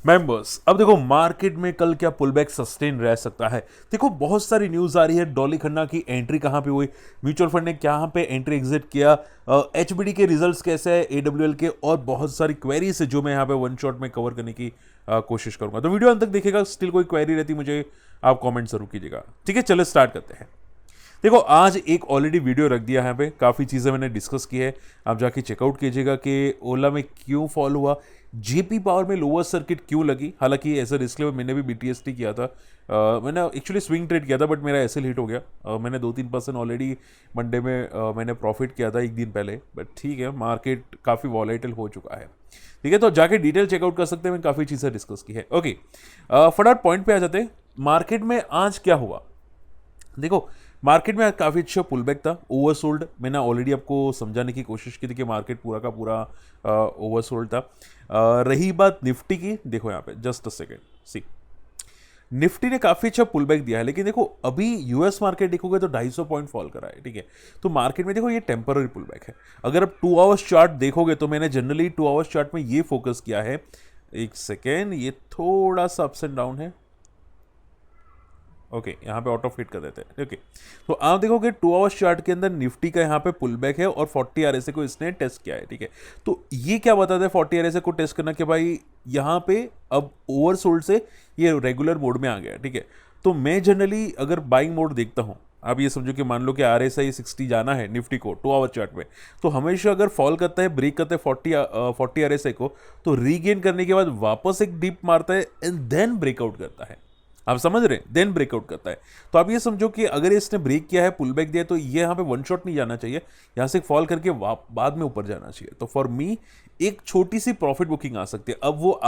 Members, अब देखो market में कल क्या पुलबैक सस्टेन रह सकता है। देखो बहुत सारी न्यूज़ आ रही है, डॉली खन्ना की एंट्री कहाँ पे हुई, म्यूचुअल फंड ने कहाँ पे एंट्री एग्जिट किया, एचबीडी के रिजल्ट्स कैसे है, एडब्ल्यूएल के, और बहुत सारी क्वेरीज है जो मैं यहाँ पे वन शॉट में कवर करने की कोशिश करूंगा। तो वीडियो अंत तक देखिएगा, स्टिल कोई क्वेरी रहती मुझे आप कॉमेंट जरूर कीजिएगा। ठीक है, चलो स्टार्ट करते हैं। देखो आज एक ऑलरेडी वीडियो रख दिया है, यहाँ पे काफ़ी चीज़ें मैंने डिस्कस की है, आप जाके चेकआउट कीजिएगा कि ओला में क्यों फॉल हुआ, जेपी पावर में लोअर सर्किट क्यों लगी। हालांकि ऐसा डिस्क्लेमर मैंने भी बीटीएसटी किया था, मैंने एक्चुअली स्विंग ट्रेड किया था बट मेरा एसएल हिट हो गया। मैंने 2-3% ऑलरेडी मंडे में मैंने प्रॉफिट किया था एक दिन पहले, बट ठीक है मार्केट काफ़ी वॉलेटिल हो चुका है। ठीक है, तो जाके डिटेल चेकआउट कर सकते हैं, मैंने काफ़ी चीज़ें डिस्कस की है। ओके, फटाफट पॉइंट पे आ जाते हैं। मार्केट में आज क्या हुआ, देखो मार्केट में काफ़ी अच्छा पुलबैक था, ओवरसोल्ड। मैंने ऑलरेडी आपको समझाने की कोशिश की थी कि मार्केट पूरा का पूरा ओवरसोल्ड था। रही बात निफ्टी की, देखो यहाँ पे just a second, see Nifty ने काफ़ी अच्छा पुलबैक दिया है, लेकिन देखो अभी यूएस मार्केट देखोगे तो 250 पॉइंट फॉल करा है। ठीक है, तो मार्केट में देखो ये टेम्पररी पुलबैक है। अगर आप 2 आवर्स चार्ट देखोगे तो मैंने जनरली 2 आवर्स चार्ट में ये फोकस किया है। एक सेकेंड, ये थोड़ा सा अप्स एंड डाउन है। ओके, यहाँ पे ऑटो फिट कर देते हैं। ओके, तो आप देखोगे 2 आवर्स चार्ट के अंदर निफ्टी का यहाँ पे पुल बैक है और 40 आरएसए को इसने टेस्ट किया है। ठीक है, तो ये क्या बताता है 40 आरएसए को टेस्ट करना कि भाई यहाँ पे अब ओवरसोल्ड से ये रेगुलर मोड में आ गया। ठीक है, तो मैं जनरली अगर बाइंग मोड देखता हूँ, आप ये समझो कि मान लो कि RSI 60 जाना है निफ्टी को 2 आवर चार्ट में, तो हमेशा अगर फॉल करता है, ब्रेक करता है 40 RSI को, तो रीगेन करने के बाद वापस एक डिप मारता है एंड देन ब्रेकआउट करता है। आप समझ रहे हैं, देन ब्रेकआउट करता है। तो आप ये समझो कि अगर इसने ब्रेक किया है, पुल बैक दिया है, तो ये यहाँ पे वन शॉट नहीं जाना चाहिए, यहाँ से फॉल करके बाद में ऊपर जाना चाहिए। तो फॉर मी एक छोटी सी प्रॉफिट बुकिंग आ सकती है। अब वो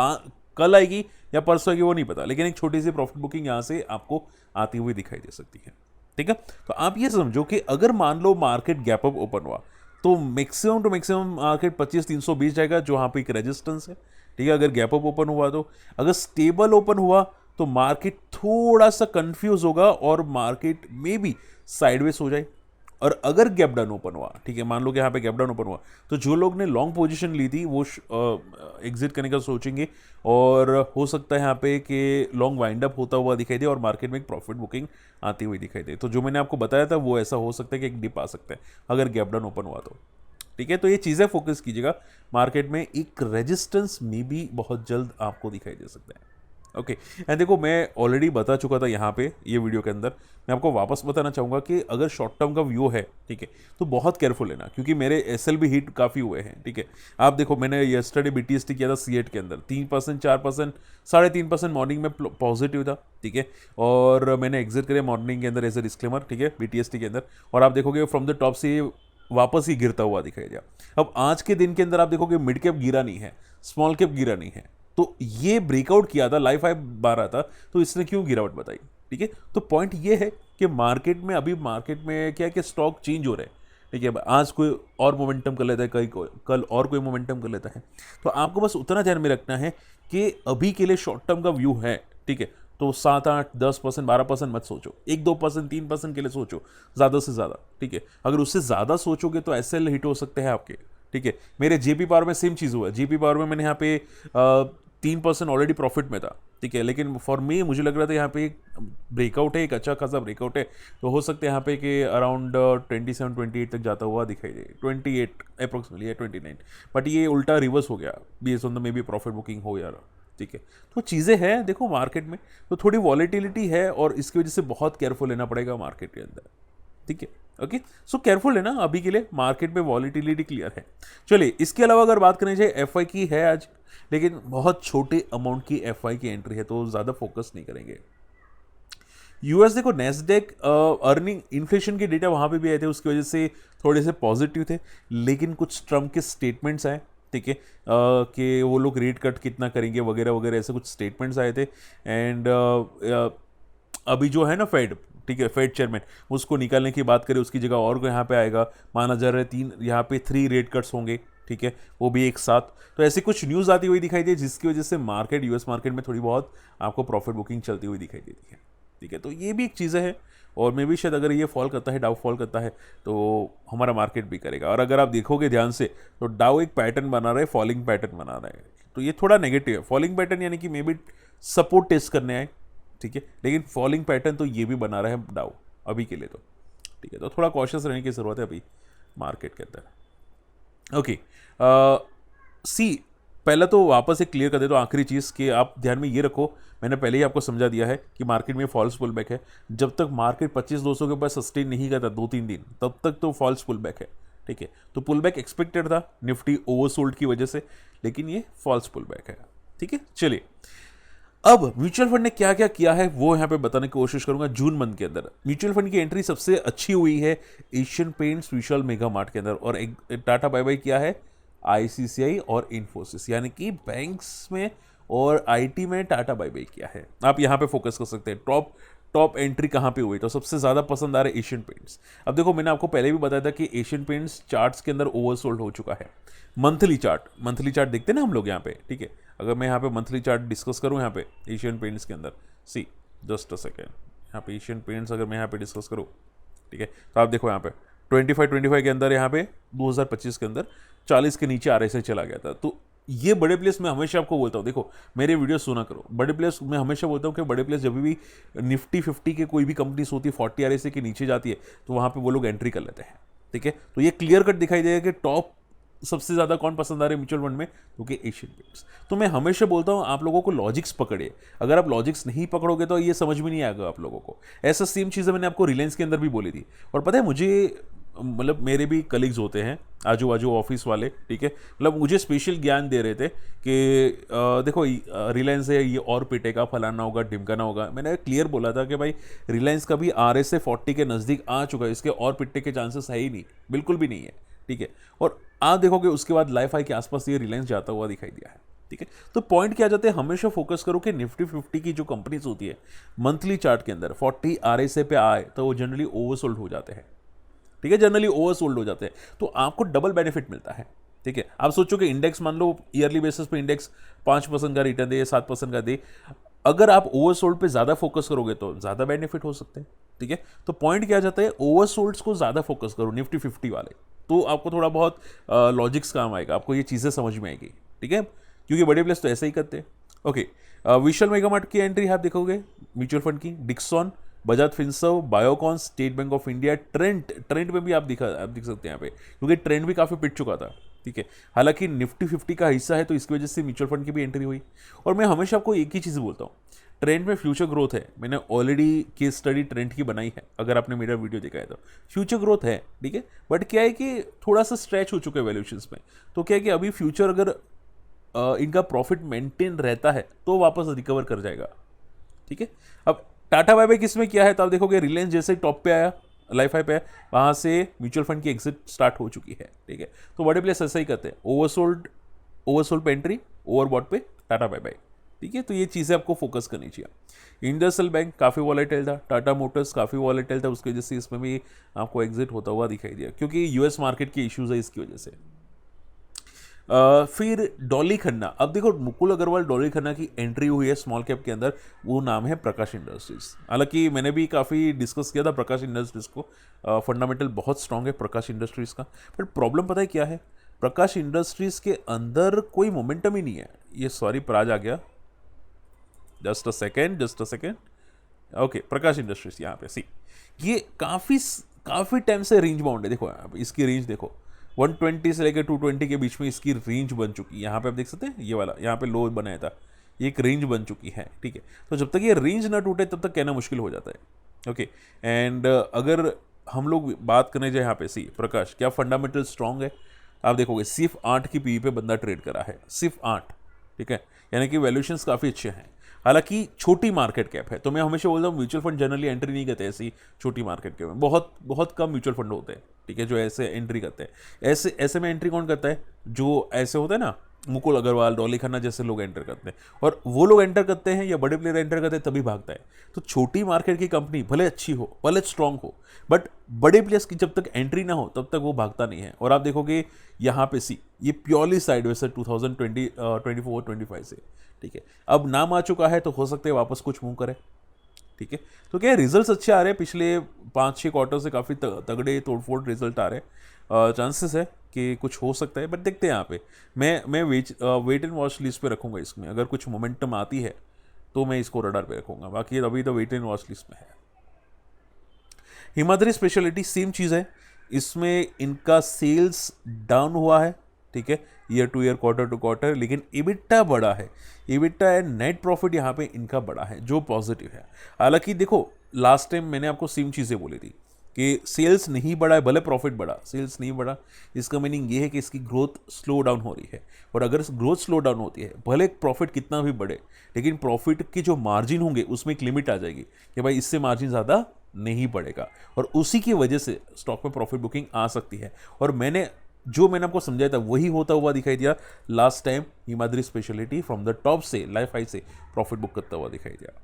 कल आएगी या परसों आएगी वो नहीं पता, लेकिन एक छोटी सी प्रॉफिट बुकिंग यहाँ से आपको आती हुई दिखाई दे सकती है। ठीक है, तो आप ये समझो कि अगर मान लो मार्केट गैप अप ओपन हुआ तो मैक्सिमम टू मैक्सिमम मार्केट 25-320 जाएगा, जो यहाँ पे एक रेजिस्टेंस है। ठीक है, अगर गैप अप ओपन हुआ तो, अगर स्टेबल ओपन हुआ तो मार्केट थोड़ा सा कंफ्यूज होगा और मार्केट में भी साइडवेज हो जाए। और अगर गैप डाउन ओपन हुआ, ठीक है, मान लो कि यहाँ पे गैप डाउन ओपन हुआ, तो जो लोग ने लॉन्ग पोजीशन ली थी वो एग्जिट करने का सोचेंगे, और हो सकता है यहाँ पे कि लॉन्ग वाइंड अप होता हुआ दिखाई दे और मार्केट में एक प्रॉफिट बुकिंग आती हुई दिखाई दे। तो जो मैंने आपको बताया था वो ऐसा हो सकता है कि एक डिप आ सकता है अगर गैप डाउन ओपन हुआ तो। ठीक है, तो ये चीज़ें फोकस कीजिएगा। मार्केट में एक रेजिस्टेंस में भी बहुत जल्द आपको दिखाई दे सकता है। ओके, एंड देखो मैं ऑलरेडी बता चुका था यहाँ पे ये वीडियो के अंदर, मैं आपको वापस बताना चाहूँगा कि अगर शॉर्ट टर्म का व्यू है, ठीक है, तो बहुत केयरफुल लेना, क्योंकि मेरे एसएल भी हिट काफ़ी हुए हैं। ठीक है, आप देखो मैंने यस्टरडे बीटीएसटी किया था C8 के अंदर 3%, 4%, 3.5% मॉर्निंग में पॉजिटिव था। ठीक है, और मैंने एग्जिट करे मॉर्निंग के अंदर एज ए डिस्क्लेमर। ठीक है, बीटीएसटी के अंदर, और आप देखोगे फ्रॉम द टॉप से ये वापस ही गिरता हुआ दिखाई दिया। अब आज के दिन के अंदर आप देखोगे मिड कैप गिरा नहीं है, स्मॉल कैप गिरा नहीं है, तो ये ब्रेकआउट किया था, लाइफ हाई बारह था, तो इसने क्यों गिरावट बताई। ठीक है, तो पॉइंट ये है कि मार्केट में अभी मार्केट में क्या है कि स्टॉक चेंज हो रहे हैं। ठीक है, आज कोई और मोमेंटम कर लेता है, कल और कोई मोमेंटम कर लेता है। तो आपको बस उतना ध्यान में रखना है कि अभी के लिए शॉर्ट टर्म का व्यू है। ठीक है, तो 7-8-10%, 12% मत सोचो, 1-2%, 3% के लिए सोचो ज़्यादा से ज़्यादा। ठीक है, अगर उससे ज़्यादा सोचोगे तो एसएल हिट हो सकते हैं आपके। ठीक है, मेरे जेपी पावर में सेम चीज़ हुआ है। जेपी पावर में मैंने यहाँ पे 3% ऑलरेडी प्रॉफिट में था। ठीक है, लेकिन फॉर मी मुझे लग रहा था यहाँ पे एक ब्रेकआउट है, एक अच्छा खासा ब्रेकआउट है, तो हो सकता है यहाँ पे कि अराउंड 27-28 तक जाता हुआ दिखाई दे, 28 अप्रोक्सीमेटली या 29, बट ये उल्टा रिवर्स हो गया based on the may be profit booking हो यार। ठीक है, तो चीज़ें हैं देखो मार्केट में, तो थोड़ी वॉलेटिलिटी है और इसकी वजह से बहुत केयरफुल लेना पड़ेगा मार्केट के अंदर। ठीक है, ओके, सो केयरफुल है ना, अभी के लिए मार्केट में वॉलेटिलिटी क्लियर है। चलिए, इसके अलावा अगर बात करनी चाहिए, एफआई की है आज, लेकिन बहुत छोटे अमाउंट की एफआई की एंट्री है, तो ज़्यादा फोकस नहीं करेंगे। यूएस देखो नेस्डेक अर्निंग इन्फ्लेशन के डेटा वहाँ पे भी आए थे, उसकी वजह से थोड़े से पॉजिटिव थे, लेकिन कुछ ट्रम्प के स्टेटमेंट्स आए। ठीक है, कि वो लोग रेट कट कितना करेंगे वगैरह वगैरह, ऐसे कुछ स्टेटमेंट्स आए थे। एंड अभी जो है ना फेड, ठीक है, फेड चेयरमैन, उसको निकालने की बात करें, उसकी जगह और यहाँ पे आएगा, माना जा रहा है यहाँ पे 3 रेट कट्स होंगे। ठीक है, वो भी एक साथ, तो ऐसी कुछ न्यूज़ आती हुई दिखाई दी, जिसकी वजह से मार्केट, यूएस मार्केट में थोड़ी बहुत आपको प्रॉफिट बुकिंग चलती हुई दिखाई देती है। ठीक है, तो ये भी एक चीज़ें है, और मे भी शायद अगर ये फॉल करता है, डाउ फॉल करता है, तो हमारा मार्केट भी करेगा। और अगर आप देखोगे ध्यान से तो डाउ एक पैटर्न बना रहा है, फॉलिंग पैटर्न बना रहा है। तो ये थोड़ा नेगेटिव है। फॉलिंग पैटर्न यानी कि मे बी सपोर्ट टेस्ट करने आए, ठीक है, लेकिन फॉलिंग पैटर्न तो ये भी बना रहा है डाउ अभी के लिए तो, ठीक है, तो थोड़ा कॉशियस रहने की ज़रूरत है अभी मार्केट के अंदर। ओके, सी पहला तो वापस एक क्लियर कर दे तो आखिरी चीज़ कि आप ध्यान में ये रखो, मैंने पहले ही आपको समझा दिया है कि मार्केट में फॉल्स पुल बैक है। जब तक मार्केट 25,200 के ऊपर सस्टेन नहीं करता 2-3 दिन, तब तक तो फॉल्स पुल बैक है, ठीक है। तो पुल बैक एक्सपेक्टेड था निफ्टी ओवरसोल्ड की वजह से, लेकिन ये फॉल्स पुल बैक है, ठीक है। चलिए, अब म्यूचुअल फंड ने क्या क्या किया है वो यहां पे बताने की कोशिश करूंगा। जून मंथ के अंदर म्यूचुअल फंड की एंट्री सबसे अच्छी हुई है एशियन पेंट्स, विशाल मेगा मार्ट के अंदर, और एक टाटा बाय बाय किया है आईसीसीआई और इन्फोसिस, यानी कि बैंक्स में और आईटी में टाटा बाय बाय किया है। आप यहां पे फोकस कर सकते हैं। टॉप एंट्री कहां पे हुई, तो सबसे ज़्यादा पसंद आ रहा है एशियन पेंट्स। अब देखो, मैंने आपको पहले भी बताया था कि एशियन पेंट्स चार्ट्स के अंदर ओवरसोल्ड हो चुका है। मंथली चार्ट देखते हैं ना हम लोग यहाँ पे, ठीक है। अगर मैं यहाँ पे मंथली चार्ट डिस्कस करूँ यहाँ पे एशियन पेंट्स के अंदर, सी जस्ट अ सेकेंड, यहाँ पे एशियन पेंट्स अगर मैं यहाँ पे डिस्कस करूँ, ठीक है, तो आप देखो यहाँ पे 25 के अंदर, यहाँ पे 2025 के अंदर 40 के नीचे RSI चला गया था। तो ये बड़े प्लेस मैं हमेशा आपको बोलता हूँ, देखो मेरे वीडियो सुना करो, बड़े प्लेस मैं हमेशा बोलता हूँ कि बड़े प्लेस जब भी निफ्टी 50 के कोई भी कंपनीज होती है 40 RSI के नीचे जाती है, तो वहाँ पे वो लोग एंट्री कर लेते हैं, ठीक है। तो ये क्लियर कट दिखाई देगा कि टॉप सबसे ज़्यादा कौन पसंद आ रहे हैं म्यूचुअल फंड में, क्योंकि एशियन पेंट्स। तो मैं हमेशा बोलता हूँ आप लोगों को लॉजिक्स पकड़िए, अगर आप लॉजिक्स नहीं पकड़ोगे तो ये समझ में नहीं आएगा आप लोगों को। ऐसा सेम चीज़ें मैंने आपको रिलायंस के अंदर भी बोली थी, और पता है मुझे, मतलब मेरे भी कलीग्स होते हैं आजू बाजू ऑफिस वाले, ठीक है, मतलब मुझे स्पेशल ज्ञान दे रहे थे कि देखो रिलायंस है, ये और पिटेगा, फलाना होगा, ढिमकाना होगा। मैंने क्लियर बोला था कि भाई रिलायंस का भी RSI 40 के नज़दीक आ चुका है, इसके और पिटने के चांसेस है ही नहीं, बिल्कुल भी नहीं है, ठीक है। और आप देखोगे उसके बाद लाइफ हाई के आसपास ये रिलायंस जाता हुआ दिखाई दिया है, ठीक है। तो पॉइंट क्या जाते हैं, हमेशा फोकस करो कि निफ्टी 50 की जो कंपनीज होती है मंथली चार्ट के अंदर 40 RSI पे आए तो वो जनरली ओवरसोल्ड हो जाते हैं, ठीक है, जनरली ओवरसोल्ड हो जाते हैं। तो आपको डबल बेनिफिट मिलता है, ठीक है। आप सोचो कि इंडेक्स, मान लो ईयरली बेसिस पे इंडेक्स 5% का रिटर्न दे, 7% का दे, अगर आप ओवरसोल्ड पे ज़्यादा फोकस करोगे तो ज़्यादा बेनिफिट हो सकते हैं, ठीक है। तो पॉइंट क्या जाता है, ओवरसोल्ड्स को ज़्यादा फोकस करो निफ्टी 50 वाले, तो आपको थोड़ा बहुत लॉजिक्स काम आएगा, आपको ये चीज़ें समझ में आएगी, ठीक है, क्योंकि बड़े प्लेस तो ऐसे ही करते हैं। ओके, विशाल मेगा मार्ट की एंट्री आप देखोगे म्यूचुअल फंड की, Dixon, Bajaj Finserv, Biocon, state bank of India, trend में भी आप दिख सकते हैं यहाँ पे, क्योंकि ट्रेंड भी काफ़ी पिट चुका था, ठीक है। हालांकि निफ्टी 50 का हिस्सा है तो इसकी वजह से म्यूचुअल फंड की भी एंट्री हुई। और मैं हमेशा आपको एक ही चीज़ बोलता हूँ, ट्रेंड में फ्यूचर ग्रोथ है। मैंने ऑलरेडी केस स्टडी ट्रेंड की बनाई है, अगर आपने मेरा वीडियो देखा है तो फ्यूचर ग्रोथ है, ठीक है। बट क्या है कि थोड़ा सा स्ट्रेच हो चुके हैं वैल्यूशंस में, तो क्या है कि अभी फ्यूचर अगर इनका प्रॉफिट मेंटेन रहता है तो वापस रिकवर कर जाएगा, ठीक है। अब टाटा बाय बाय किसमें किया है, तो आप देखोगे रिलायंस जैसे टॉप पे आया, लाइफ हाई पे आया, वहाँ से म्यूचुअल फंड की एग्जिट स्टार्ट हो चुकी है, ठीक है। तो बड़े प्लेस ऐसा ही करते हैं, ओवरसोल्ड पे एंट्री, ओवरबॉट पे टाटा बाय बाय, ठीक है। तो ये चीज़ें आपको फोकस करनी चाहिए। इंडसइंड बैंक काफ़ी वॉलेटाइल था, टाटा मोटर्स काफ़ी वॉलेटाइल था, उसकी वजह से इसमें भी आपको एग्जिट होता हुआ दिखाई दिया, क्योंकि यूएस मार्केट के इश्यूज है इसकी वजह से। फिर डॉली खन्ना, अब देखो मुकुल अग्रवाल, डॉली खन्ना की एंट्री हुई है स्मॉल कैप के अंदर, वो नाम है प्रकाश इंडस्ट्रीज। हालांकि मैंने भी काफ़ी डिस्कस किया था प्रकाश इंडस्ट्रीज को, फंडामेंटल बहुत स्ट्रांग है प्रकाश इंडस्ट्रीज का, बट प्रॉब्लम पता है क्या है, प्रकाश इंडस्ट्रीज के अंदर कोई मोमेंटम ही नहीं है। ये सॉरी प्राज आ गया, just a second, okay, Prakash industries यहाँ पे सी, ये काफ़ी टाइम से रेंज बाउंड है। देखो इसकी रेंज देखो, 120 से लेकर 220 के बीच में इसकी रेंज बन चुकी है। यहाँ पे आप देख सकते हैं, ये वाला यहाँ पे लो बनाया था, ये एक रेंज बन चुकी है, ठीक है। तो जब तक ये रेंज ना टूटे तब तक कहना मुश्किल हो जाता है, ओके। एंड अगर हम लोग बात करने जाए यहाँ पे सी प्रकाश, क्या फंडामेंटल स्ट्रांग है, आप देखोगे सिर्फ 8 की पीई पे बंदा ट्रेड करा है, सिर्फ 8, ठीक है, यानी कि वैल्यूएशंस काफ़ी अच्छे हैं। हालांकि छोटी मार्केट कैप है, तो मैं हमेशा बोलता हूँ म्यूचुअल फंड जनरली एंट्री नहीं करते ऐसी छोटी मार्केट कैप में, बहुत कम म्यूचुअल फंड होते हैं, ठीक है, जो ऐसे एंट्री करते हैं। ऐसे में एंट्री कौन करता है, जो ऐसे होता है ना, मुकुल अग्रवाल, डॉली खन्ना जैसे लोग एंटर करते हैं, और वो लोग एंटर करते हैं या बड़े प्लेयर एंटर करते हैं तभी भागता है। तो छोटी मार्केट की कंपनी भले अच्छी हो, भले स्ट्रांग हो, बट बड़े प्लेयर्स की जब तक एंट्री ना हो तब तक वो भागता नहीं है। और आप देखोगे यहाँ पे सी, ये प्योरली साइडवेज है 2024-25 से, ठीक है। अब नाम आ चुका है तो हो सकता है वापस कुछ मूव करे, ठीक है। तो क्या रिजल्ट्स अच्छे आ रहे हैं, पिछले 5-6 क्वार्टर से काफ़ी तगड़े तोड़फोड़ रिजल्ट आ रहे हैं। चांसेस है कि कुछ हो सकता है, बट देखते हैं यहाँ पे। मैं वेट एंड वॉच लिस्ट पे रखूँगा इसमें, अगर कुछ मोमेंटम आती है तो मैं इसको रडार पे रखूँगा, बाकी अभी तो वेट एंड वॉच लिस्ट में है। हिमाद्री स्पेशलिटी सेम चीज़ है, इसमें इनका सेल्स डाउन हुआ है, ठीक है, year to year, quarter to quarter, लेकिन इबिट्टा बड़ा है, इबिट्टा एंड नेट प्रॉफिट यहाँ पे इनका बड़ा है, जो पॉजिटिव है। हालांकि देखो लास्ट टाइम मैंने आपको सेम चीज़ें बोली थी कि सेल्स नहीं बढ़ा है, भले प्रॉफिट बढ़ा, सेल्स नहीं बढ़ा, इसका मीनिंग ये है कि इसकी ग्रोथ स्लो डाउन हो रही है। और अगर ग्रोथ स्लो डाउन होती है, भले प्रॉफिट कितना भी बढ़े, लेकिन प्रॉफिट की जो मार्जिन होंगे उसमें एक लिमिट आ जाएगी कि भाई इससे मार्जिन ज़्यादा नहीं बढ़ेगा, और उसी की वजह से स्टॉक में प्रॉफिट बुकिंग आ सकती है। और मैंने आपको समझाया था वही होता हुआ दिखाई दिया last time. Himadri speciality from the top से, लाइफ हाई से प्रॉफिट बुक करता हुआ दिखाई दिया,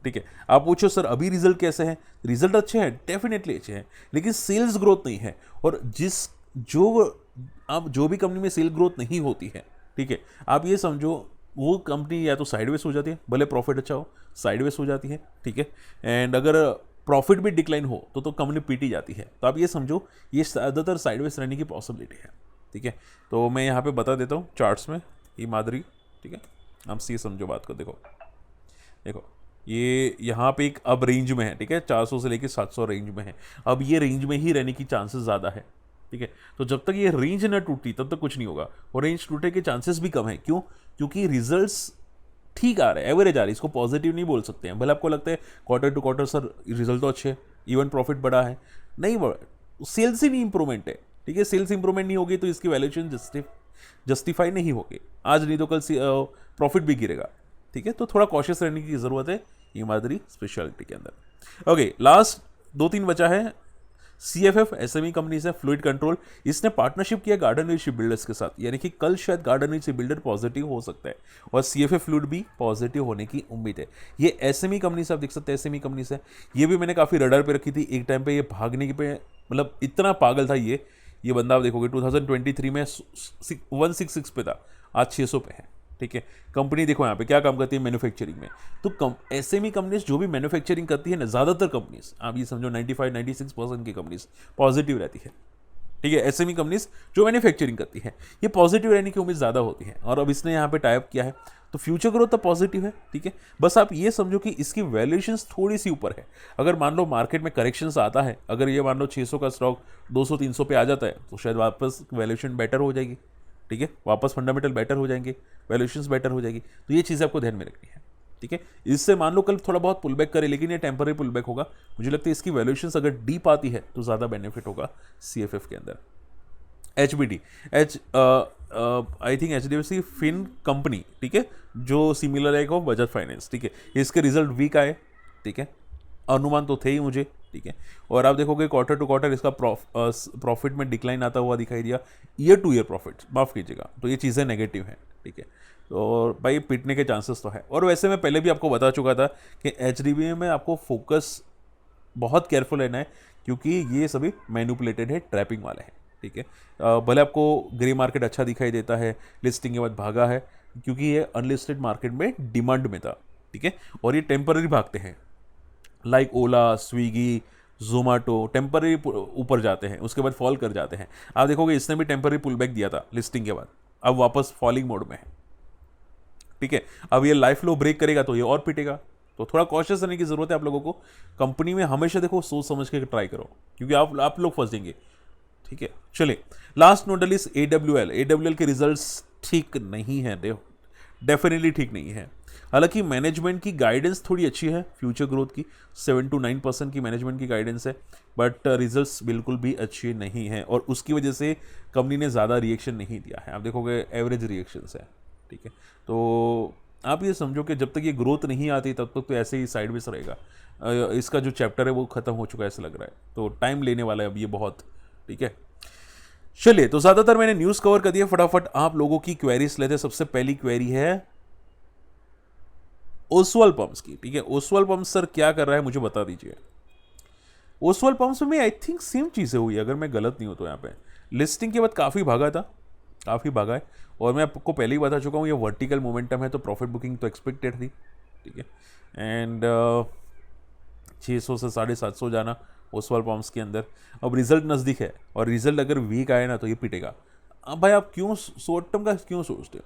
ठीक है। आप पूछो सर अभी रिजल्ट कैसे हैं, रिजल्ट अच्छे हैं, डेफिनेटली अच्छे हैं, लेकिन सेल्स ग्रोथ नहीं है। और जो भी कंपनी में सेल ग्रोथ नहीं होती है, ठीक है, आप ये समझो वो कंपनी या तो साइडवेज हो जाती है, भले प्रॉफिट अच्छा हो साइडवेज हो जाती है, ठीक है। एंड अगर प्रॉफिट भी डिक्लाइन हो तो कंपनी पीटी जाती है। तो आप ये समझो ये ज़्यादातर साइडवेज रहने की पॉसिबिलिटी है, ठीक है। तो मैं यहाँ पे बता देता हूँ चार्ट्स में हिमाद्री, ठीक है, आप सी समझो बात को। देखो ये यहाँ पे एक अब रेंज में है, ठीक है, 400 से लेकर 700 रेंज में है। अब ये रेंज में ही रहने की चांसेस ज़्यादा है, ठीक है। तो जब तक ये रेंज ना टूटी तब तक कुछ नहीं होगा, और रेंज टूटे के चांसेस भी कम है। क्यों? क्योंकि रिजल्ट्स ठीक आ रहे हैं, एवरेज आ रही है, इसको पॉजिटिव नहीं बोल सकते हैं। भले आपको लगता है quarter to quarter sir result तो अच्छे है, इवन प्रॉफिट बढ़ा है, नहीं बढ़ा, सेल्स ही नहीं इंप्रूवमेंट है, ठीक है। सेल्स इंप्रूवमेंट नहीं होगी तो इसकी वैल्यूएशन जस्टिफाई नहीं होगी, आज नहीं तो कल प्रॉफिट भी गिरेगा, ठीक है। तो थोड़ा कॉशियस रहने की ज़रूरत है हिमाद्री स्पेशलिटी के अंदर। ओके, लास्ट 2-3 बचा है। CFF SME कंपनी से फ्लूइड कंट्रोल, इसने पार्टनरशिप किया गार्डन रीच बिल्डर्स के साथ, यानी कि कल शायद गार्डन रीच बिल्डर पॉजिटिव हो सकता है और CFF फ्लूइड भी पॉजिटिव होने की उम्मीद है। ये SME कंपनी से आप देख सकते हैं, SME कंपनी से ये भी मैंने काफ़ी रडार पे रखी थी एक टाइम पे। ये भागने के पे मतलब इतना पागल था ये बंदा, आप देखोगे 2023 में 166 पे था, आज 600 पे है, ठीक है। कंपनी देखो यहाँ पे क्या काम करती है, मैन्युफैक्चरिंग में। तो SME कंपनीज जो भी मैन्युफैक्चरिंग करती है ना, ज़्यादातर कंपनीज आप ये समझो 95-96% की कंपनीज पॉजिटिव रहती है, ठीक है। SME कंपनीज जो मैन्युफैक्चरिंग करती है ये पॉजिटिव रहने की उम्मीद ज़्यादा होती है, और अब इसने यहाँ पे टाइप किया है तो फ्यूचर ग्रोथ तो पॉजिटिव है, ठीक है। बस आप ये समझो कि इसकी वैल्यूएशंस थोड़ी सी ऊपर है। अगर मान लो मार्केट में करेक्शंस आता है, अगर ये मान लो 600 का स्टॉक 200-300 पे आ जाता है, तो शायद वापस वैल्यूएशन बेटर हो जाएगी, ठीक है, वापस फंडामेंटल बेटर हो जाएंगे, वैल्यूएशंस बेटर हो जाएगी। तो ये चीज़ें आपको ध्यान में रखनी है, ठीक है। इससे मान लो कल थोड़ा बहुत पुल बैक करे, लेकिन ये टेम्पररी पुल बैक होगा। मुझे लगता है इसकी वैल्यूएशंस अगर डीप आती है तो ज़्यादा बेनिफिट होगा CFF के अंदर। HBD I think HDFC fin company, ठीक है, जो सिमिलर है को बजाज फाइनेंस, ठीक है। इसके रिजल्ट वीक आए, ठीक है, अनुमान तो थे ही मुझे, ठीक है। और आप देखोगे क्वार्टर टू क्वार्टर इसका प्रॉफिट में डिक्लाइन आता हुआ दिखाई दिया, ईयर टू ईयर प्रॉफिट माफ़ कीजिएगा, तो ये चीज़ें नेगेटिव हैं, ठीक है। तो भाई पिटने के चांसेस तो है। और वैसे मैं पहले भी आपको बता चुका था कि HDB में आपको फोकस बहुत केयरफुल रहना है, क्योंकि ये सभी मैनिपुलेटेड है, ट्रैपिंग वाले हैं, ठीक है। भले आपको ग्रे मार्केट अच्छा दिखाई देता है, लिस्टिंग के बाद भागा है, क्योंकि ये अनलिस्टेड मार्केट में डिमांड में था, ठीक है। और ये टेम्पररी भागते हैं, लाइक ओला, स्विगी, जोमेटो टेम्पररी ऊपर जाते हैं, उसके बाद फॉल कर जाते हैं। आप देखोगे इसने भी टेम्पररी पुल बैक दिया था लिस्टिंग के बाद, अब वापस फॉलिंग मोड में है, ठीक है। अब ये लाइफ लो ब्रेक करेगा तो ये और पिटेगा, तो थोड़ा कॉशियस रहने की जरूरत है आप लोगों को। कंपनी में हमेशा देखो सोच समझ के ट्राई करो, क्योंकि आप लोग फंसेंगे, ठीक है। चलिए लास्ट नोडल इज AWL के रिजल्ट्स ठीक नहीं है, डेफिनेटली ठीक नहीं है। हालांकि मैनेजमेंट की गाइडेंस थोड़ी अच्छी है फ्यूचर ग्रोथ की, 7 to 9% की मैनेजमेंट की गाइडेंस है, बट रिजल्ट्स बिल्कुल भी अच्छे नहीं हैं, और उसकी वजह से कंपनी ने ज़्यादा रिएक्शन नहीं दिया है। आप देखोगे एवरेज रिएक्शंस है, ठीक है। तो आप ये समझो कि जब तक ये ग्रोथ नहीं आती तब तक तो ऐसे ही साइडवेज रहेगा। इसका जो चैप्टर है वो ख़त्म हो चुका है ऐसा लग रहा है, तो टाइम लेने वाला है अब ये बहुत, ठीक है। चलिए, तो ज़्यादातर मैंने न्यूज़ कवर कर दिया, फटाफट आप लोगों की क्वेरीज लेते हैं। सबसे पहली क्वेरी है ओसवाल पंप्स की, ठीक है। ओसवाल पंप्स सर क्या कर रहा है मुझे बता दीजिए। ओसवाल पंप्स में आई थिंक सेम चीज़ें हुई, अगर मैं गलत नहीं हूँ तो। यहाँ पे लिस्टिंग के बाद काफ़ी भागा था, काफ़ी भागा है, और मैं आपको पहले ही बता चुका हूँ ये वर्टिकल मोमेंटम है, तो प्रॉफिट बुकिंग तो एक्सपेक्टेड थी, ठीक है। एंड 600 से 750 जाना ओसवाल पॉम्स के अंदर। अब रिजल्ट नज़दीक है और रिजल्ट अगर वीक आए ना तो ये पिटेगा। अब भाई आप क्यों शॉर्ट टर्म का क्यों सोचते हो?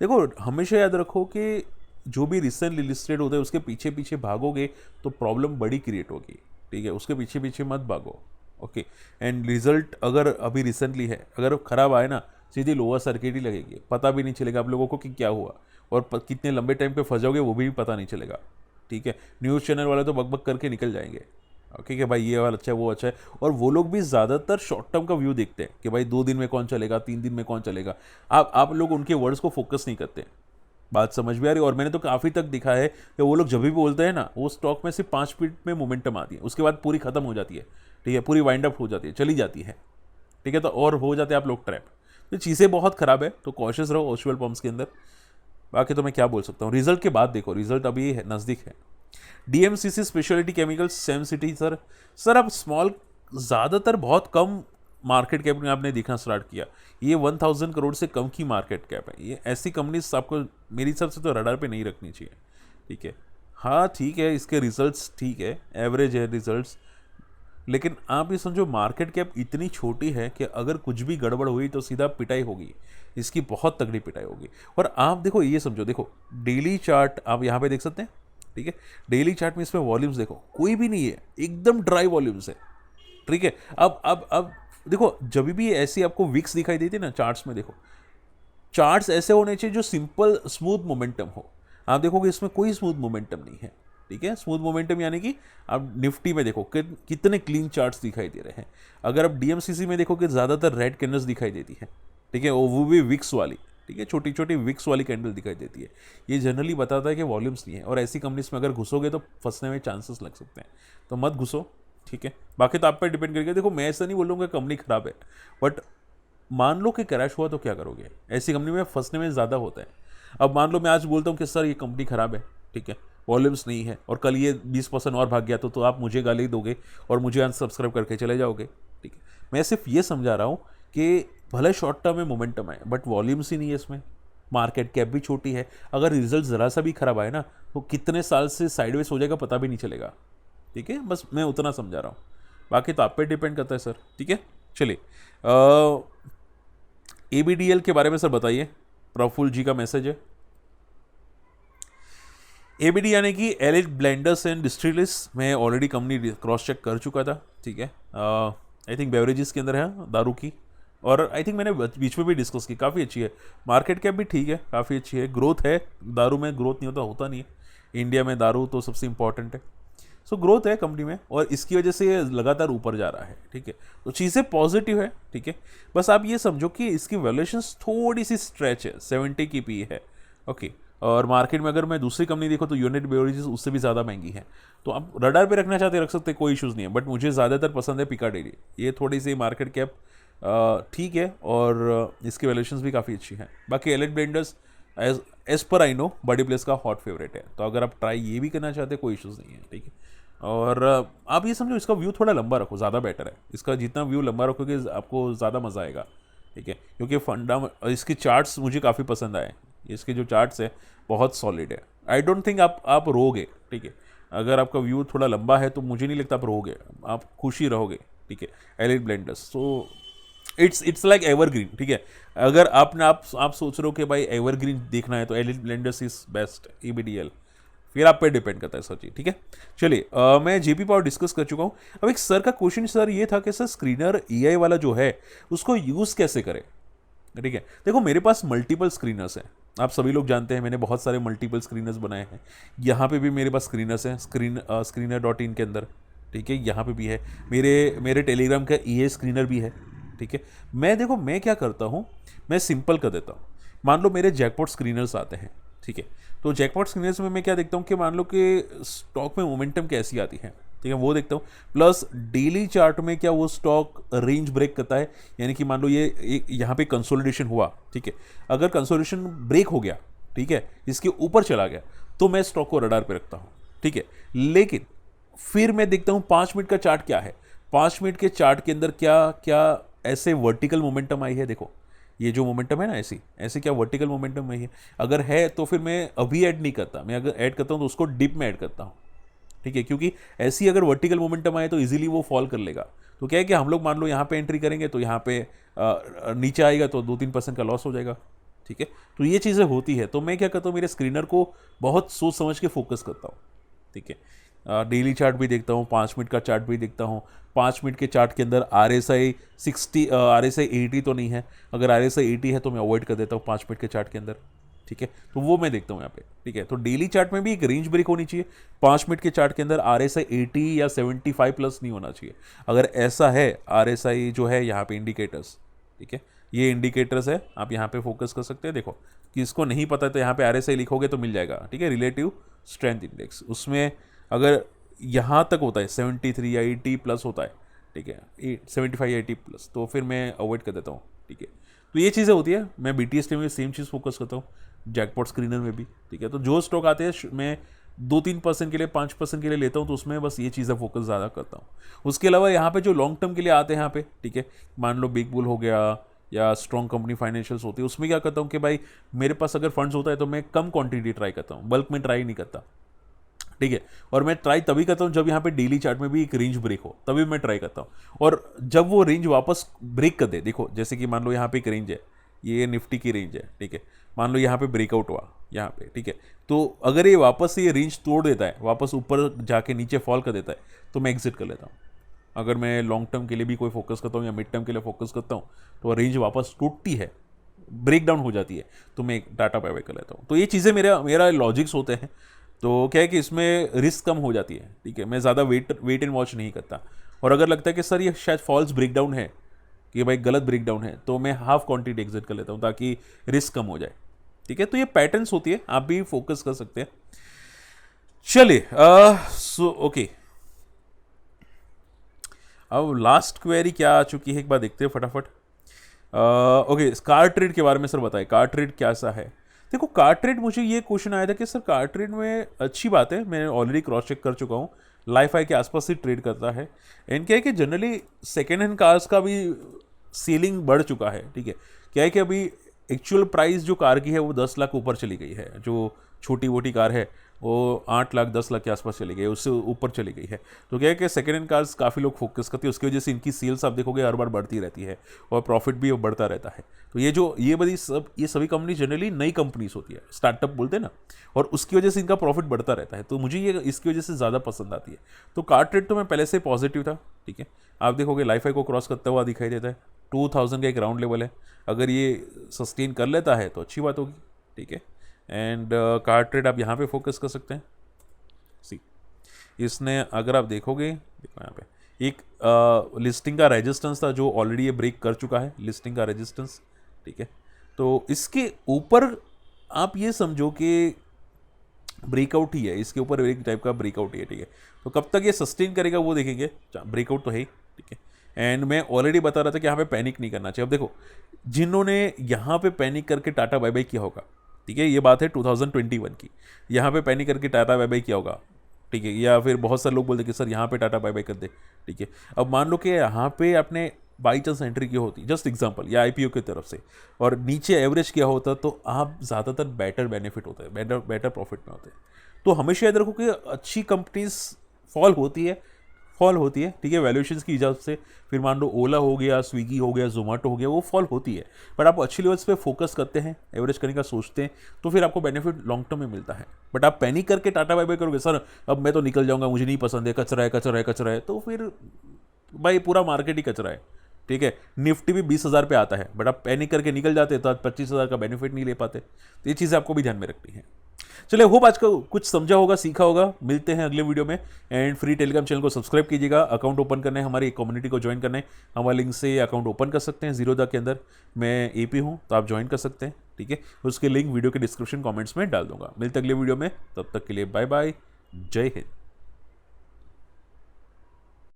देखो हमेशा याद रखो कि जो भी रिसेंटली लिस्टेड होता है उसके पीछे पीछे भागोगे तो प्रॉब्लम बड़ी क्रिएट होगी, ठीक है? उसके पीछे पीछे मत भागो, ओके? एंड रिजल्ट अगर अभी रिसेंटली है, अगर खराब आए ना सीधी लोअर सर्किट ही लगेगी, पता भी नहीं चलेगा आप लोगों को कि क्या हुआ, और कितने लंबे टाइम पे फंस जाओगे वो भी पता नहीं चलेगा, ठीक है? न्यूज़ चैनल वाले तो बक बक करके निकल जाएंगे, ओके, कि भाई ये वाला अच्छा है वो अच्छा है, और वो लोग भी ज़्यादातर शॉर्ट टर्म का व्यू देखते हैं कि भाई 2 दिन में कौन चलेगा, 3 दिन में कौन चलेगा। आप लोग उनके वर्ड्स को फोकस नहीं करते। बात समझ में आ रही है? और मैंने तो काफ़ी तक दिखा है कि वो लोग जब भी बोलते हैं ना, वो स्टॉक में सिर्फ 5 मिनट में मोमेंटम आती है, उसके बाद पूरी खत्म हो जाती है, ठीक है? पूरी वाइंड अप हो जाती है, चली जाती है, ठीक है? तो और हो जाते हैं आप लोग ट्रैप। तो चीज़ें बहुत ख़राब है, तो कॉशियस रहो ओसवाल पम्प्स के अंदर। बाकी तो मैं क्या बोल सकता हूँ, रिजल्ट के बाद देखो, रिजल्ट अभी है नज़दीक है। DMCC speciality chemicals same city sir अब स्मॉल, ज़्यादातर बहुत कम मार्केट कैप में आपने देखना स्टार्ट किया। ये 1000 करोड़ से कम की मार्केट कैप है। ये ऐसी कंपनीज आपको मेरी हिसाब से तो रडार पे नहीं रखनी चाहिए, ठीक है? हाँ ठीक है, इसके रिजल्ट्स ठीक है, एवरेज है रिजल्ट्स, लेकिन आप ये समझो मार्केट कैप इतनी छोटी है कि अगर कुछ भी गड़बड़ हुई तो सीधा पिटाई होगी, इसकी बहुत तगड़ी पिटाई होगी। और आप देखो ये समझो, देखो डेली चार्ट आप यहाँ पे देख सकते हैं, ठीक है? डेली चार्ट में इसमें वॉल्यूम्स देखो, कोई भी नहीं है, एकदम ड्राई वॉल्यूम्स है, ठीक है? अब देखो जब भी ऐसी आपको विक्स दिखाई देती है ना चार्ट्स में, देखो चार्ट्स ऐसे होने चाहिए जो सिंपल स्मूथ मोमेंटम हो। आप देखोगे इसमें कोई स्मूथ मोमेंटम नहीं है, ठीक है? स्मूथ मोमेंटम यानी कि आप निफ्टी में देखो कितने क्लीन चार्ट्स दिखाई दे रहे हैं। अगर आप डीएमसीसी में देखोगे ज़्यादातर रेड कैंडल्स दिखाई देती है, ठीक है? वो भी विक्स वाली, ठीक है? छोटी छोटी विक्स वाली कैंडल दिखाई देती है। ये जनरली बताता है कि वॉल्यूम्स नहीं है, और ऐसी कंपनीज में अगर घुसोगे तो फंसने में चांसेस लग सकते हैं, तो मत घुसो, ठीक है? बाकी तो आप पर डिपेंड करेगा। देखो मैं ऐसा नहीं बोल रहा हूँ कि कंपनी खराब है, बट मान लो कि क्रैश हुआ तो क्या करोगे? ऐसी कंपनी में फंसने में ज़्यादा होता है। अब मान लो मैं आज बोलता हूँ कि सर ये कंपनी खराब है, ठीक है, वॉल्यूम्स नहीं है, और कल ये 20% और भाग गया तो आप मुझे गाली दोगे और मुझे अनसब्सक्राइब करके चले जाओगे, ठीक है? मैं सिर्फ ये समझा रहा हूँ कि भले शॉर्ट टर्म में मोमेंटम है, बट वॉल्यूम्स ही नहीं है इसमें, मार्केट कैप भी छोटी है। अगर रिजल्ट ज़रा सा भी खराब आए ना तो कितने साल से साइडवेज हो जाएगा पता भी नहीं चलेगा, ठीक है? बस मैं उतना समझा रहा हूँ, बाकी तो आप पे डिपेंड करता है सर, ठीक है? चलिए एबीडीएल के बारे में सर बताइए, प्रफुल्ल जी का मैसेज है। एबीडी यानी कि एलिट ब्लेंडर्स एंड डिस्टिलर्स, मैं ऑलरेडी कंपनी क्रॉस चेक कर चुका था, ठीक है? आई थिंक बेवरेजेस के अंदर है दारू की, और आई थिंक मैंने बीच में भी डिस्कस की, काफ़ी अच्छी है, मार्केट कैप भी ठीक है, काफ़ी अच्छी है, ग्रोथ है, दारू में ग्रोथ नहीं होता नहीं है, इंडिया में दारू तो सबसे इंपॉर्टेंट है। सो ग्रोथ है कंपनी में, और इसकी वजह से ये लगातार ऊपर जा रहा है, ठीक है? तो चीज़ें पॉजिटिव है, ठीक है? बस आप ये समझो कि इसकी वैल्यूएशंस थोड़ी सी स्ट्रेच है, 70 की पी है, ओके? और मार्केट में अगर मैं दूसरी कंपनी देखो तो यूनिट बेवरेजेस उससे भी ज़्यादा महंगी है, तो आप रडार पे रखना चाहते रख सकते, कोई इशूज़ नहीं है, बट मुझे ज़्यादातर पसंद है पिकाडेली। ये थोड़ी सी मार्केट कैप ठीक है, और इसकी वैल्यूएशंस भी काफ़ी अच्छी है। बाकी एलिट ब्लेंडर्स एज पर आई नो बड़ी प्लेस का हॉट फेवरेट है, तो अगर आप ट्राई ये भी करना चाहते कोई इशूज़ नहीं है, ठीक है? और आप ये समझो इसका व्यू थोड़ा लंबा रखो, ज़्यादा बेटर है, इसका जितना व्यू लंबा रखोगे आपको ज़्यादा मज़ा आएगा, ठीक है? क्योंकि इसके चार्ट्स मुझे काफ़ी पसंद आए, इसके जो चार्ट्स है बहुत सॉलिड है। आई डोंट थिंक आप रोगे, ठीक है? अगर आपका व्यू थोड़ा लंबा है तो मुझे नहीं लगता आप रोगे, आप खुश ही रहोगे, ठीक है? Elite blenders, so it's like evergreen, ठीक है? अगर आप सोच रहे हो कि भाई एवरग्रीन देखना है तो एलिट ब्लेंडर्स इज बेस्ट, ईबीडीएल, फिर आप पे डिपेंड करता है सर जी, ठीक है? चलिए मैं जेपी पावर डिस्कस कर चुका हूँ। अब एक सर का क्वेश्चन सर ये था कि सर स्क्रीनर ईआई वाला जो है उसको यूज़ कैसे करें, ठीक है? देखो मेरे पास मल्टीपल स्क्रीनर्स हैं, आप सभी लोग जानते हैं मैंने बहुत सारे मल्टीपल स्क्रीनर्स बनाए हैं। यहाँ पे भी मेरे पास स्क्रीनर्स हैं, screener.in के अंदर, ठीक है? यहाँ पे भी है, मेरे टेलीग्राम का ईए स्क्रीनर भी है, ठीक है? मैं क्या करता हूँ, मैं सिंपल कर देता हूँ। मान लो मेरे जैकपॉट स्क्रीनर्स आते हैं, ठीक है? तो जैकपॉट स्क्रीनर्स में मैं क्या देखता हूँ कि मान लो कि स्टॉक में मोमेंटम कैसी आती है, ठीक है? वो देखता हूँ, प्लस डेली चार्ट में क्या वो स्टॉक रेंज ब्रेक करता है, यानी कि मान लो ये यहाँ पे कंसोलिडेशन हुआ, ठीक है? अगर कंसोलिडेशन ब्रेक हो गया, ठीक है, इसके ऊपर चला गया, तो मैं स्टॉक को रडार पे रखता हूँ, ठीक है? लेकिन फिर मैं देखता हूँ 5 मिनट का चार्ट क्या है, 5 मिनट के चार्ट के अंदर क्या क्या ऐसे वर्टिकल मोमेंटम आई है। देखो ये जो मोमेंटम है ना, ऐसे क्या वर्टिकल मोमेंटम आई है, अगर है तो फिर मैं अभी ऐड नहीं करता, मैं अगर ऐड करता हूँ तो उसको डिप में ऐड करता हूँ, ठीक है, क्योंकि ऐसी अगर वर्टिकल मोमेंटम आए तो इजीली वो फॉल कर लेगा। तो क्या है कि हम लोग मान लो यहाँ पे एंट्री करेंगे तो यहाँ पे नीचे आएगा तो 2-3% का लॉस हो जाएगा। ठीक है, तो ये चीज़ें होती है। तो मैं क्या करता हूँ, मेरे स्क्रीनर को बहुत सोच समझ के फोकस करता हूँ। ठीक है, डेली चार्ट भी देखता हूँ, 5 मिनट का चार्ट भी देखता हूँ। 5 मिनट के चार्ट के अंदर RSI 60 RSI 80 तो नहीं है, अगर RSI 80 है तो मैं अवॉइड कर देता हूँ 5 मिनट के चार्ट के अंदर। ठीक है, तो वो मैं देखता हूँ यहाँ पे। ठीक है, तो डेली चार्ट में भी एक रेंज ब्रेक होनी चाहिए। 5 मिनट के चार्ट के अंदर RSI 80 या 75 प्लस नहीं होना चाहिए। अगर ऐसा है RSI जो है यहाँ पे इंडिकेटर्स, ठीक है, ये इंडिकेटर्स है, आप यहाँ पे फोकस कर सकते हैं। देखो, किसको नहीं पता तो यहाँ पे RSI लिखोगे तो मिल जाएगा। ठीक है, रिलेटिव स्ट्रेंथ इंडेक्स, उसमें अगर यहाँ तक होता है 73 या 80 प्लस होता है, ठीक है, 75 80 प्लस, तो फिर मैं अवॉइड कर देता हूँ। ठीक है, तो ये चीज़ें होती है। मैं BTS में सेम चीज़ फोकस करता हूँ, जैकपॉट स्क्रीनर में भी। ठीक है, तो जो स्टॉक आते हैं मैं 2-3% के लिए, 5% के लिए लेता हूँ, तो उसमें बस ये चीज़ें फोकस ज़्यादा करता हूँ। उसके अलावा यहाँ पे जो लॉन्ग टर्म के लिए आते हैं यहाँ पे, ठीक है, मान लो बिग बुल हो गया या स्ट्रॉन्ग कंपनी फाइनेंशियल्स होती है, उसमें क्या करता हूँ कि भाई मेरे पास अगर फंड्स होता है तो मैं कम क्वांटिटी ट्राई करता हूँ, बल्क में ट्राई नहीं करता। ठीक है, और मैं ट्राई तभी करता हूँ जब यहाँ पे डेली चार्ट में भी एक रेंज ब्रेक हो, तभी मैं ट्राई करता हूँ। और जब वो रेंज वापस ब्रेक कर दे, देखो जैसे कि मान लो यहाँ पे एक रेंज है, ये निफ्टी की रेंज है। ठीक है, मान लो यहाँ पे ब्रेकआउट हुआ यहाँ पे। ठीक है, तो अगर ये वापस से ये रेंज तोड़ देता है, वापस ऊपर जाके नीचे फॉल कर देता है, तो मैं एग्जिट कर लेता हूँ। अगर मैं लॉन्ग टर्म के लिए भी कोई फोकस करता हूँ या मिड टर्म के लिए फोकस करता हूँ, तो रेंज वापस टूटती है, ब्रेक डाउन हो जाती है, तो मैं डाटा बाय बाय कर लेता हूँ। तो ये चीज़ें मेरा लॉजिक्स होते हैं। तो क्या है कि इसमें रिस्क कम हो जाती है। ठीक है, मैं ज़्यादा वेट एंड वॉच नहीं करता। और अगर लगता है कि सर ये शायद फॉल्स ब्रेक डाउन है, कि भाई गलत ब्रेक डाउन है, तो मैं हाफ क्वांटिटी एग्जिट कर लेता हूँ ताकि रिस्क कम हो जाए। ठीक है, तो ये पैटर्न्स होती है, आप भी फोकस कर सकते हैं। चलिए, ओके, अब लास्ट क्वेरी क्या आ चुकी है एक बार देखते हैं फटाफट। ओके, कार ट्रेड के बारे में सर बताएं, कार ट्रेड कैसा है। देखो, कार ट्रेड, मुझे ये क्वेश्चन आया था कि सर कार ट्रेड में अच्छी बात है, मैं ऑलरेडी क्रॉस चेक कर चुका हूँ, लाइफ आई के आसपास ही ट्रेड करता है। एंड क्या है कि जनरली सेकेंड हैंड कार्स का भी सेलिंग बढ़ चुका है। ठीक है, क्या है कि अभी एक्चुअल प्राइस जो कार की है वो 10 लाख ऊपर चली गई है, जो छोटी मोटी कार है वो 8 लाख 10 लाख के आसपास चली गई है, उससे ऊपर चली गई है। तो क्या है कि सेकेंड हैंड कार्स काफ़ी लोग फोकस करते हैं, उसकी वजह से इनकी सेल्स आप देखोगे हर बार बढ़ती रहती है और प्रॉफिट भी बढ़ता रहता है। तो ये सभी कंपनी जनरली नई कंपनीज होती है, स्टार्टअप बोलते हैं ना, और उसकी वजह से इनका प्रॉफिट बढ़ता रहता है। तो मुझे ये इसकी वजह से ज़्यादा पसंद आती है। तो कार ट्रेड तो मैं पहले से पॉजिटिव था। ठीक है, आप देखोगे लाइफ आई को क्रॉस करता हुआ दिखाई देता है, 2000 का एक राउंड लेवल है, अगर ये सस्टेन कर लेता है तो अच्छी बात होगी। ठीक है, एंड कार ट्रेड आप यहाँ पे फोकस कर सकते हैं। सी, इसने अगर आप देखोगे, देखो यहाँ पे एक लिस्टिंग का रेजिस्टेंस था जो ऑलरेडी ये ब्रेक कर चुका है, लिस्टिंग का रेजिस्टेंस। ठीक है, तो इसके ऊपर आप ये समझो कि ब्रेकआउट ही है, इसके ऊपर एक टाइप का ब्रेकआउट ही है। ठीक है, तो कब तक ये सस्टेन करेगा वो देखेंगे, ब्रेकआउट तो है ही। ठीक है, एंड मैं ऑलरेडी बता रहा था कि यहाँ पे पैनिक नहीं करना चाहिए। अब देखो, जिन्होंने यहाँ पे पैनिक करके टाटा बाय बाय किया होगा, ठीक है, ये बात है 2021 की, यहाँ पे पैनिक करके टाटा बाय बाय किया होगा। ठीक है, या फिर बहुत सारे लोग बोलते कि सर यहाँ पे टाटा बाय बाय कर दे। ठीक है, अब मान लो कि यहाँ पे आपने बाई चांस एंट्री की होती, जस्ट एग्जांपल, या IPO की तरफ से, और नीचे एवरेज किया होता, तो आप ज़्यादातर बेटर बेनिफिट होते हैं, बेटर प्रॉफिट में होते हैं। तो हमेशा याद रखो कि अच्छी कंपनीज फॉल होती है। ठीक है, वैल्यूएशंस की इजाज़त से, फिर मान लो ओला हो गया, स्विगी हो गया, जोमेटो हो गया, वो फॉल होती है। बट आप अच्छी लेवल्स पे फोकस करते हैं, एवरेज करने का सोचते हैं, तो फिर आपको बेनिफिट लॉन्ग टर्म में मिलता है। बट आप पैनिक करके टाटा बाय बाय करोगे, सर अब मैं तो निकल जाऊंगा, मुझे नहीं पसंद है, कचरा है, तो फिर भाई पूरा मार्केट ही कचरा है। ठीक है, निफ्टी भी 20,000 पे आता है, बट आप पैनिक करके निकल जाते तो 25,000 का बेनिफिट नहीं ले पाते। तो ये चीज़ें आपको भी ध्यान में रखनी है। चलिए, होप आज का कुछ समझा होगा, सीखा होगा। मिलते हैं अगले वीडियो में। एंड फ्री टेलीग्राम चैनल को सब्सक्राइब कीजिएगा। अकाउंट ओपन करना है, हमारी कम्युनिटी को ज्वाइन करना है, हमारे लिंक से अकाउंट ओपन कर सकते हैं जीरोधा के अंदर। मैं AP हूँ, तो आप ज्वाइन कर सकते हैं। ठीक है, उसके लिंक वीडियो के डिस्क्रिप्शन कॉमेंट्स में डाल दूंगा। मिलते अगले वीडियो में, तब तक के लिए बाय बाय, जय हिंद।